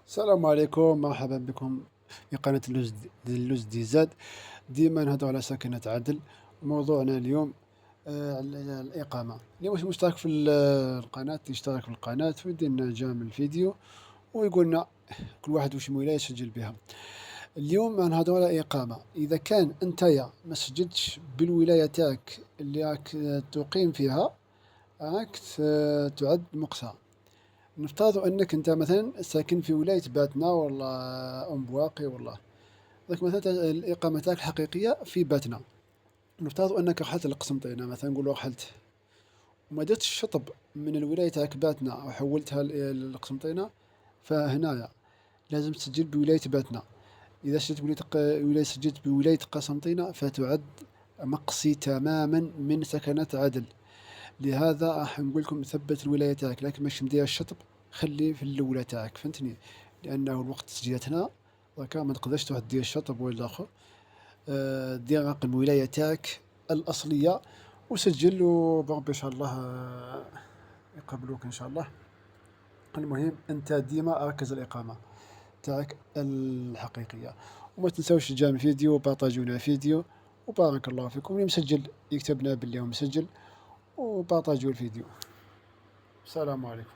السلام عليكم، مرحبا بكم في قناة اللوز دي زاد. ديما نهضروا على سكنة عدل. موضوعنا اليوم على الإقامة. اللي مش مشترك في القناة يشترك في القناة ويدير لنا جام الفيديو ويقولنا كل واحد وش ولاية يسجل بها. اليوم نهضروا على إقامة. إذا كان أنت ما سجلتش بالولاية تاعك اللي راك تقيم فيها، راك تعد مقصر. نفترض انك انت مثلا ساكن في ولاية باتنا ولا ام بواقي ولا ذاك، مثلا الاقامة تاعك الحقيقية في باتنا. نفترض انك رحلت للقسنطينة مثلا، نقولوا رحلت وما درتش الشطب من الولاية تاعك باتنا وحولتها للقسنطينة، فهنايا لازم تسجل بولاية باتنا. اذا سجلت بولاية قسنطينة فتعد مقصي تماما من سكنة عدل. لهذا راح نقول لكم ثبت الولاية تاعك، لكن مش مدير الشطب خليه في الأولى تاعك، فهمتني؟ لأنه الوقت تسجيلاتنا ذاك ما تقدرش تروح دير الشطب ولا آخر. دير رقم الولاية تاعك الأصلية وسجل، وبربي إن شاء الله يقبلوك إن شاء الله. المهم أنت ديما ركز الإقامة تاعك الحقيقية، وما تنسوش تجام الفيديو وبارطاجونا الفيديو. وبارك الله فيكم. اللي مسجل يكتبنا باللي هو مسجل وبارطاجوا الفيديو. السلام عليكم.